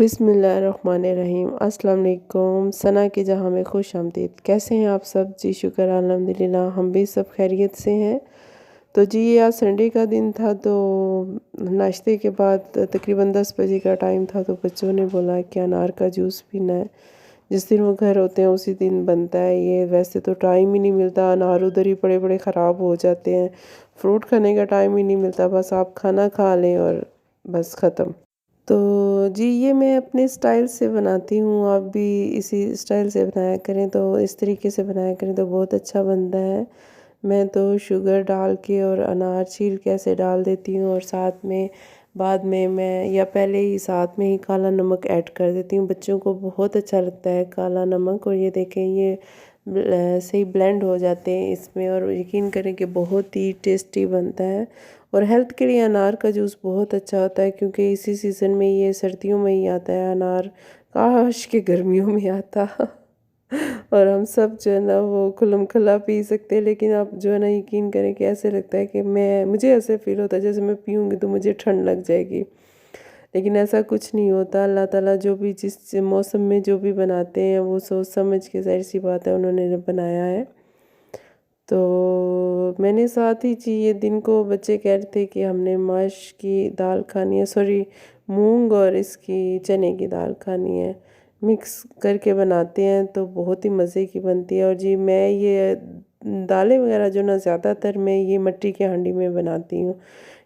बिस्मिल्लाहिर्रहमानिर्रहीम। अस्सलाम वालेकुम। सना की जहाँ में खुश आमदीद। कैसे हैं आप सब? जी शुक्र अल्हम्दुलिल्लाह, हम भी सब खैरियत से हैं। तो जी ये आज संडे का दिन था, तो नाश्ते के बाद तकरीबन 10 बजे का टाइम था, तो बच्चों ने बोला कि अनार का जूस पीना है। जिस दिन वो घर होते हैं उसी दिन बनता है ये। वैसे तो टाइम ही नहीं मिलता, अनार उधर ही पड़े पड़े ख़राब हो जाते हैं। फ्रूट खाने का टाइम ही नहीं मिलता, बस आप खाना खा लें और बस ख़त्म। तो जी ये मैं अपने स्टाइल से बनाती हूँ, आप भी इसी स्टाइल से बनाया करें, तो इस तरीके से बनाया करें तो बहुत अच्छा बनता है। मैं तो शुगर डाल के और अनार छील के ऐसे डाल देती हूँ, और साथ में बाद में मैं या पहले ही साथ में ही काला नमक ऐड कर देती हूँ। बच्चों को बहुत अच्छा लगता है काला नमक। और ये देखें, ये सही ब्लेंड हो जाते हैं इसमें, और यकीन करें कि बहुत ही टेस्टी बनता है। और हेल्थ के लिए अनार का जूस बहुत अच्छा होता है, क्योंकि इसी सीज़न में, ये सर्दियों में ही आता है अनार। काश के गर्मियों में आता और हम सब जो है ना वो खुल्लम खल्ला पी सकते हैं। लेकिन आप जो है ना यकीन करें कि ऐसे लगता है कि मुझे ऐसे फ़ील होता है जैसे मैं पीऊँगी तो मुझे ठंड लग जाएगी। लेकिन ऐसा कुछ नहीं होता। अल्लाह ताला जो भी जिस मौसम में जो भी बनाते हैं वो सोच समझ के, ज़ाहिर सी बात है, उन्होंने बनाया है। तो मैंने साथ ही जी ये दिन को बच्चे कह रहे थे कि हमने माश की दाल खानी है, सॉरी मूंग और इसकी चने की दाल खानी है। मिक्स करके बनाते हैं तो बहुत ही मज़े की बनती है। और जी मैं ये दालें वगैरह जो ना ज़्यादातर मैं ये मिट्टी के हांडी में बनाती हूँ।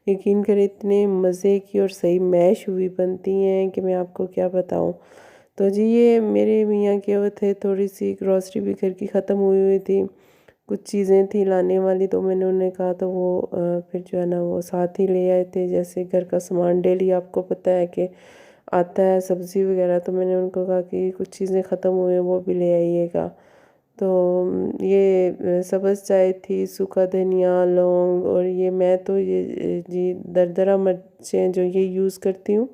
यकीन करें इतने मज़े की और सही मैश हुई बनती हैं कि मैं आपको क्या बताऊँ। तो जी ये मेरे मियाँ के वो थे, थोड़ी सी ग्रॉसरी भी घर की ख़त्म हुई हुई थी, कुछ चीज़ें थी लाने वाली, तो मैंने उन्हें कहा, तो वो फिर जो है ना वो साथ ही ले आए थे। जैसे घर का सामान डेली आपको पता है कि आता है, सब्ज़ी वगैरह, तो मैंने उनको कहा कि कुछ चीज़ें ख़त्म हुई हैं वो भी ले आइएगा। तो ये सब्ज़ चाय थी, सूखा धनिया, लौंग, और ये मैं तो ये जी दरदरा मिर्चें जो ये यूज़ करती हूँ,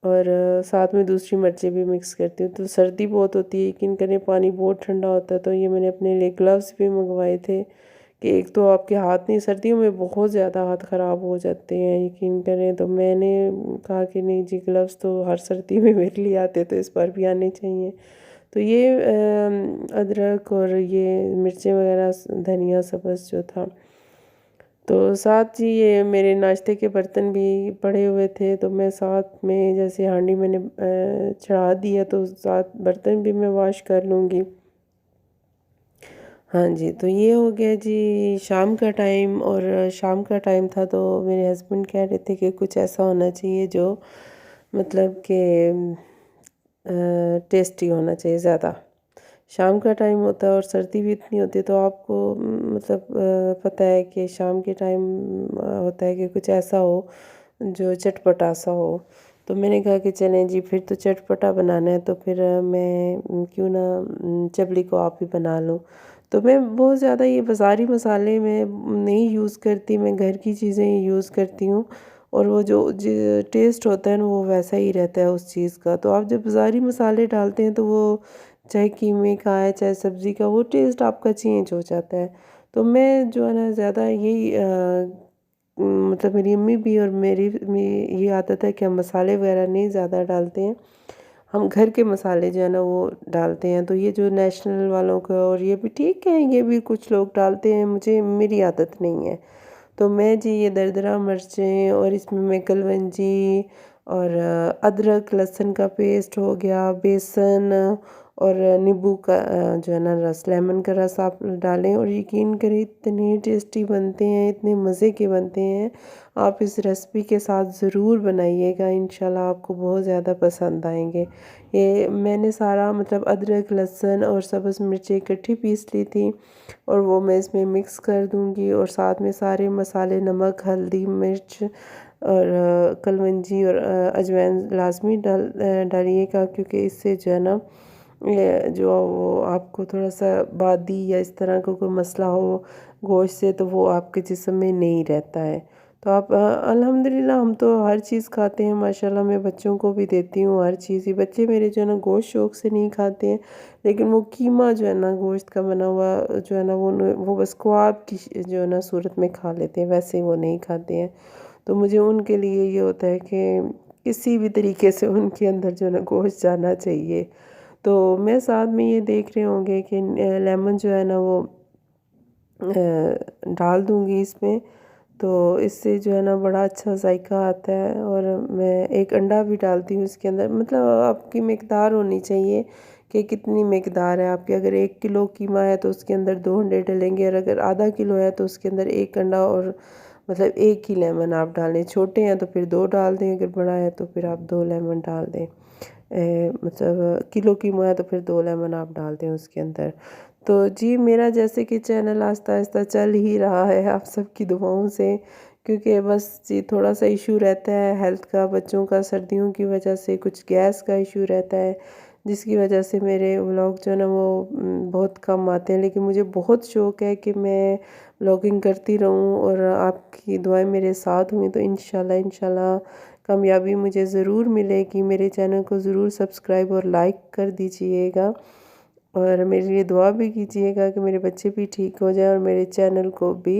और साथ में दूसरी मिर्चें भी मिक्स करती हूँ। तो सर्दी बहुत होती है, यकीन करें पानी बहुत ठंडा होता है, तो ये मैंने अपने लिए ग्लव्स भी मंगवाए थे कि एक तो आपके हाथ नहीं, सर्दियों में बहुत ज़्यादा हाथ ख़राब हो जाते हैं यकीन करें। तो मैंने कहा कि नहीं जी, ग्लव्स तो हर सर्दी में मेरे लिए आते, तो इस बार भी आने चाहिए। तो ये अदरक और ये मिर्चें वगैरह, धनिया सब्ज़ जो था, तो साथ ही ये मेरे नाश्ते के बर्तन भी पड़े हुए थे, तो मैं साथ में जैसे हांडी मैंने चढ़ा दी है, तो साथ बर्तन भी मैं वॉश कर लूँगी। हाँ जी, तो ये हो गया जी शाम का टाइम। और शाम का टाइम था, तो मेरे हस्बैंड कह रहे थे कि कुछ ऐसा होना चाहिए जो मतलब कि टेस्टी होना चाहिए ज़्यादा। शाम का टाइम होता है और सर्दी भी इतनी होती है, तो आपको मतलब पता है कि शाम के टाइम होता है कि कुछ ऐसा हो जो चटपटा सा हो। तो मैंने कहा कि चलें जी, फिर तो चटपटा बनाना है, तो फिर मैं क्यों ना चपली को आप ही बना लूँ। तो मैं बहुत ज़्यादा ये बाज़ारी मसाले मैं नहीं यूज़ करती, मैं घर की चीज़ें ही यूज़ करती हूँ। और वो जो टेस्ट होता है ना वो वैसा ही रहता है उस चीज़ का। तो आप जब बाज़ारी मसाले डालते हैं, तो वो चाहे कीमे का है चाहे सब्ज़ी का, वो टेस्ट आपका चेंज हो जाता है। तो मैं जो है ना ज़्यादा यही मतलब मेरी अम्मी भी और मेरी में ये आदत है कि हम मसाले वगैरह नहीं ज़्यादा डालते हैं। हम घर के मसाले जो है ना वो डालते हैं। तो ये जो नेशनल वालों का, और ये भी ठीक है, ये भी कुछ लोग डालते हैं, मुझे मेरी आदत नहीं है। तो मैं जी ये दरदरा मिर्चें, और इसमें मैं कलवंजी और अदरक लहसुन का पेस्ट हो गया, बेसन और नींबू का जो है ना रस, लेमन का रस आप डालें, और यकीन करें इतने टेस्टी बनते हैं, इतने मज़े के बनते हैं। आप इस रेसिपी के साथ ज़रूर बनाइएगा, इंशाल्लाह आपको बहुत ज़्यादा पसंद आएंगे। ये मैंने सारा मतलब अदरक लहसुन और सब्ज़ मिर्ची इकट्ठी पीस ली थी, और वो मैं इसमें मिक्स कर दूँगी, और साथ में सारे मसाले, नमक, हल्दी, मिर्च और कलवंजी और अजवाइन लाज़मी डालिएगा, क्योंकि इससे जो है ना ये जो वो आपको थोड़ा-सा बादी या इस तरह का कोई मसला हो गोश्त से, तो वो आपके जिस्म में नहीं रहता है। तो आप अल्हम्दुलिल्लाह हम तो हर चीज़ खाते हैं माशाल्लाह, मैं बच्चों को भी देती हूँ हर चीज़ ही। बच्चे मेरे जो है ना गोश्त शौक़ से नहीं खाते हैं, लेकिन वो कीमा जो है ना गोश्त का बना हुआ जो है ना वो बस ख्वाब की जो है ना सूरत में खा लेते हैं, वैसे वो नहीं खाते हैं। तो मुझे उनके लिए ये होता है कि किसी भी तरीके से उनके अंदर जो है ना गोश्त जाना चाहिए। तो मैं साथ में ये देख रहे होंगे कि लेमन जो है ना वो डाल दूँगी इसमें, तो इससे जो है ना बड़ा अच्छा जायका आता है। और मैं एक अंडा भी डालती हूँ इसके अंदर। मतलब आपकी मिकदार होनी चाहिए कि कितनी मिकदार है आपकी। अगर 1 किलो कीमा है तो उसके अंदर 2 अंडे डलेंगे, और अगर आधा किलो है तो उसके अंदर 1 अंडा और मतलब 1 ही लेमन आप डालें। छोटे हैं तो फिर 2 डाल दें, अगर बड़ा है तो फिर आप 2 लेमन डाल दें। मतलब किलो कीमा है तो फिर 2 लेमन आप डाल दें उसके अंदर। तो जी मेरा जैसे कि चैनल आहिस्ता-आहिस्ता चल ही रहा है आप सबकी दुआओं से, क्योंकि बस जी थोड़ा-सा इशू रहता है हेल्थ का, बच्चों का सर्दियों की वजह से कुछ गैस का इशू रहता है, जिसकी वजह से मेरे व्लॉग जो है ना वो बहुत कम आते हैं। लेकिन मुझे बहुत शौक़ है कि मैं व्लॉगिंग करती रहूँ, और आपकी दुआएँ मेरे साथ हुई तो इंशाल्लाह कामयाबी मुझे ज़रूर मिलेगी। मेरे चैनल को ज़रूर सब्सक्राइब और लाइक कर दीजिएगा, और मेरे लिए दुआ भी कीजिएगा कि मेरे बच्चे भी ठीक हो जाएं और मेरे चैनल को भी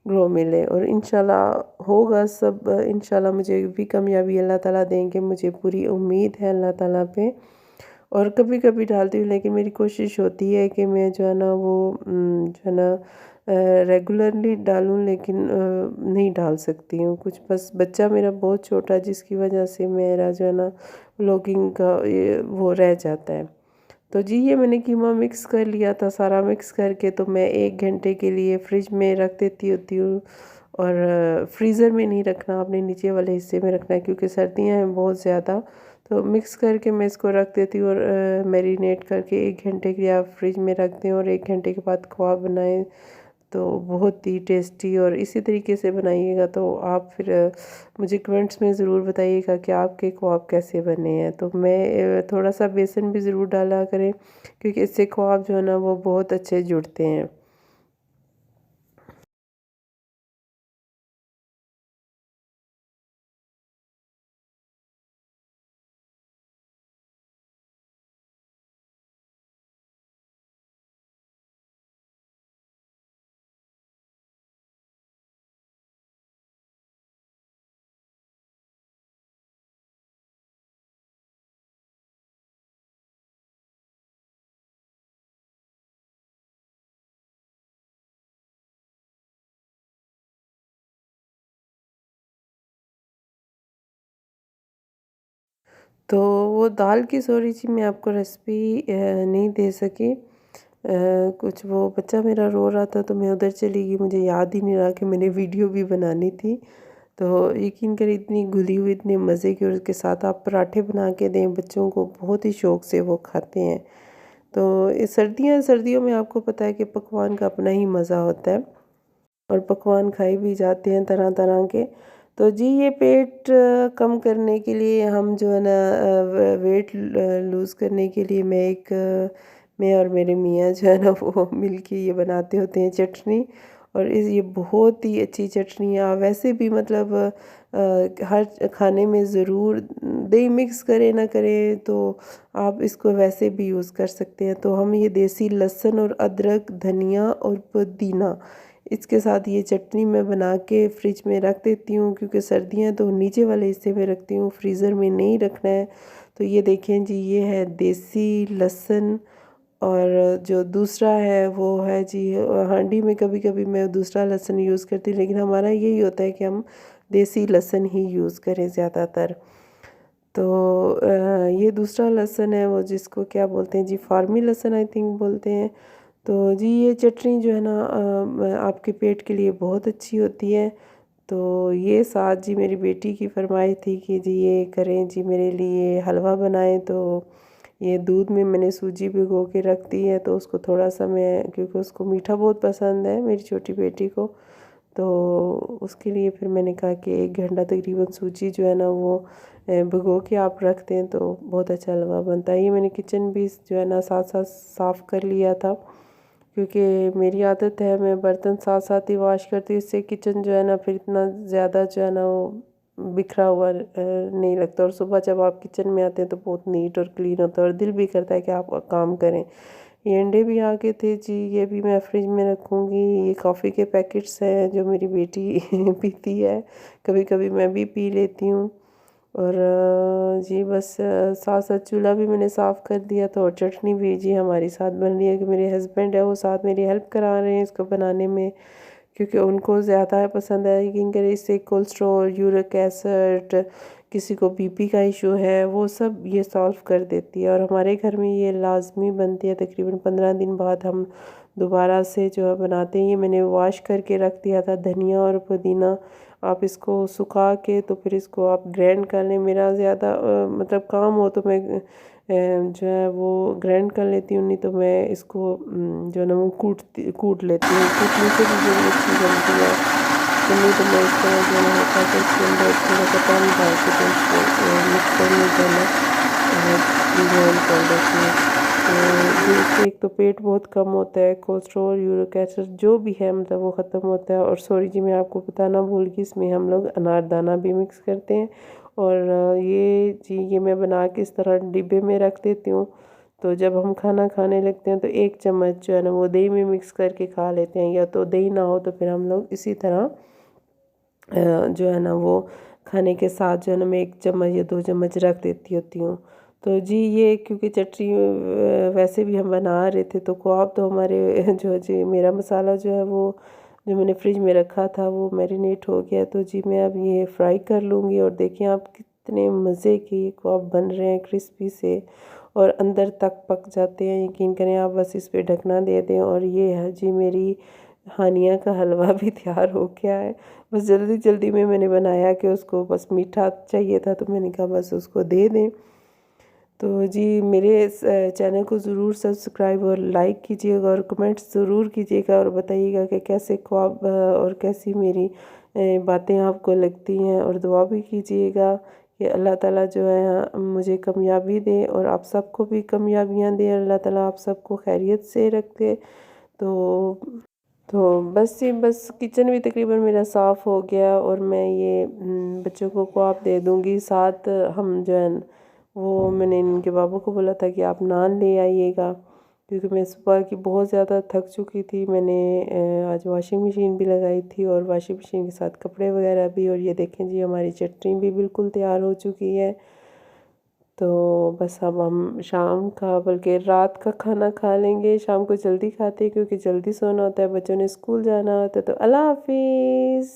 ग्रो मिले। और इंशाल्लाह होगा सब, इंशाल्लाह मुझे भी कामयाबी अल्लाह ताला देंगे, मुझे पूरी उम्मीद है अल्लाह ताला पे। और कभी-कभी डालती हूँ, लेकिन मेरी कोशिश होती है कि मैं जो है ना वो जो है ना रेगुलरली डालूँ, लेकिन नहीं डाल सकती हूँ। कुछ बस बच्चा मेरा बहुत छोटा है, जिसकी वजह से मेरा जो है ना व्लॉगिंग का ये वो रह जाता है। तो जी ये मैंने कीमा मिक्स कर लिया था, सारा मिक्स करके तो मैं 1 घंटे के लिए फ्रिज में रख देती होती हूँ। और फ्रीज़र में नहीं रखना, आपने नीचे वाले हिस्से में रखना है, क्योंकि सर्दियाँ हैं बहुत ज़्यादा। तो मिक्स करके मैं इसको रख देती हूँ, और मैरिनेट करके 1 घंटे के लिए आप फ्रिज में रख दें, और 1 घंटे के बाद कबाब बनाएं तो बहुत ही टेस्टी। और इसी तरीके से बनाइएगा तो आप फिर मुझे कमेंट्स में ज़रूर बताइएगा कि आपके कबाब कैसे बने हैं। तो मैं थोड़ा सा बेसन भी ज़रूर डाला करें, क्योंकि इससे कबाब जो है ना वो बहुत अच्छे जुड़ते हैं। तो वो दाल की सॉरी जी मैं आपको रेसिपी नहीं दे सकी। कुछ वो बच्चा मेरा रो रहा था तो मैं उधर चली गई, मुझे याद ही नहीं रहा कि मैंने वीडियो भी बनानी थी। तो यकीन करिए इतनी घुली हुई इतने मज़े की, और उसके साथ आप पराठे बना के दें बच्चों को, बहुत ही शौक़ से वो खाते हैं। तो ये सर्दियों में आपको पता है कि पकवान का अपना ही मज़ा होता है, और पकवान खाए भी जाते हैं तरह तरह के। तो जी ये पेट कम करने के लिए हम जो है ना वेट लूज़ करने के लिए मैं और मेरे मियाँ जो है ना वो मिल के ये बनाते होते हैं चटनी। और ये बहुत ही अच्छी चटनी है। आप वैसे भी मतलब हर खाने में ज़रूर दही मिक्स करें ना करें तो आप इसको वैसे भी यूज़ कर सकते हैं। तो हम ये देसी लहसुन और अदरक, धनिया और पुदीना, इसके साथ ये चटनी मैं बना के फ्रिज में रख देती हूँ, क्योंकि सर्दियाँ तो नीचे वाले हिस्से में रखती हूँ, फ्रीज़र में नहीं रखना है। तो ये देखें जी, ये है देसी लहसुन। और जो दूसरा है वो है जी हांडी में कभी कभी मैं दूसरा लहसुन यूज़ करती हूँ, लेकिन हमारा यही होता है कि हम देसी लहसुन ही यूज़ करें ज़्यादातर। तो ये दूसरा लहसुन है वो जिसको क्या बोलते हैं जी, फार्मी लहसुन आई थिंक बोलते हैं। तो जी ये चटनी जो है ना आपके पेट के लिए बहुत अच्छी होती है। तो ये साथ जी मेरी बेटी की फरमाइश थी कि जी ये करें जी मेरे लिए हलवा बनाएं। तो ये दूध में मैंने सूजी भिगो के रख दी है, तो उसको थोड़ा सा मैं, क्योंकि उसको मीठा बहुत पसंद है मेरी छोटी बेटी को, तो उसके लिए फिर मैंने कहा कि 1 घंटा तकरीबन सूजी जो है ना वो भिगो के आप रख दें तो बहुत अच्छा हलवा बनता है। ये मैंने किचन भी जो है ना साथ साथ साफ़ कर लिया था, क्योंकि मेरी आदत है मैं बर्तन साथ साथ ही वॉश करती हूँ। इससे किचन जो है ना फिर इतना ज़्यादा जो है ना वो बिखरा हुआ नहीं लगता, और सुबह जब आप किचन में आते हैं तो बहुत नीट और क्लीन होता है, और दिल भी करता है कि आप काम करें। ये अंडे भी आ गए थे जी, ये भी मैं फ्रिज में रखूँगी। ये कॉफ़ी के पैकेट्स हैं जो मेरी बेटी पीती है, कभी कभी मैं भी पी लेती हूँ। और जी बस साथ साथ चूल्हा भी मैंने साफ़ कर दिया था, और चटनी भी जी हमारी साथ बन रही है कि मेरे हस्बैंड है वो साथ मेरी हेल्प करा रहे हैं इसको बनाने में, क्योंकि उनको ज़्यादा पसंद है कि इनके इससे कोलेस्ट्रॉल, यूरिक एसिड, किसी को बीपी का इशू है, वो सब ये सॉल्व कर देती है। और हमारे घर में ये लाजमी बनती है, तकरीबन 15 दिन बाद हम दोबारा से जो है बनाते हैं। ये मैंने वॉश करके रख दिया था धनिया और पुदीना, आप इसको सुखा के तो फिर इसको आप ग्राइंड कर लें। मेरा ज़्यादा मतलब काम हो तो मैं जो है वो ग्राइंड कर लेती हूँ, नहीं तो मैं इसको जो है ना वो कूट लेती हूँ। कूटने से भी बड़ी अच्छी बनती है, तो नहीं तो मैं इस तरह जो है ना हल्का सा इसके अंदर थोड़ा सा पानी डाल के तो इसको मिक्सर में जो है ना ग्राइंड कर लेती हूँ। तो ये इससे एक तो पेट बहुत कम होता है, कोलेस्ट्रॉल, यूरिक एसिड जो भी है मतलब वो ख़त्म होता है। और सॉरी जी, मैं आपको बताना भूल गई, इसमें हम लोग अनारदाना भी मिक्स करते हैं। और ये जी ये मैं बना के इस तरह डिब्बे में रख देती हूँ, तो जब हम खाना खाने लगते हैं तो 1 चम्मच जो है ना वो दही में मिक्स करके खा लेते हैं, या तो दही ना हो तो फिर हम लोग इसी तरह जो है ना वो खाने के साथ जो है ना मैं 1 चम्मच या 2 चम्मच रख देती होती हूँ। तो जी ये क्योंकि चटनी वैसे भी हम बना रहे थे, तो ख्वाब तो हमारे जो जी मेरा मसाला जो है वो जो मैंने फ्रिज में रखा था वो मैरिनेट हो गया। तो जी मैं अब ये फ्राई कर लूँगी, और देखिए आप कितने मज़े के ख्वाब बन रहे हैं, क्रिस्पी से और अंदर तक पक जाते हैं। यकीन करें आप, बस इस पे ढकना दे दें और ये है जी मेरी हानिया का हलवा भी तैयार हो गया है। बस जल्दी जल्दी में मैंने बनाया कि उसको बस मीठा चाहिए था, तो मैंने कहा बस उसको दे दें। तो जी मेरे इस चैनल को ज़रूर सब्सक्राइब और लाइक कीजिएगा, और कमेंट्स ज़रूर कीजिएगा, और बताइएगा कि कैसे ख्वाब और कैसी मेरी बातें आपको लगती हैं। और दुआ भी कीजिएगा कि अल्लाह ताला जो है मुझे कामयाबी दे, और आप सबको भी कामयाबियाँ दे, अल्लाह ताला आप सबको खैरियत से रखे। तो बस ये बस किचन भी तकरीबन मेरा साफ़ हो गया, और मैं ये बच्चों को ख्वाब दे दूँगी। साथ हम जो है वो मैंने इनके बाबू को बोला था कि आप नान ले आइएगा, क्योंकि मैं सुबह की बहुत ज़्यादा थक चुकी थी। मैंने आज वॉशिंग मशीन भी लगाई थी, और वॉशिंग मशीन के साथ कपड़े वगैरह भी। और ये देखें जी हमारी चटनी भी बिल्कुल तैयार हो चुकी है। तो बस अब हम शाम का बल्कि रात का खाना खा लेंगे। शाम को जल्दी खाते हैं क्योंकि जल्दी सोना होता है, बच्चों ने स्कूल जाना होता है। तो अल्लाह हाफ़िज़।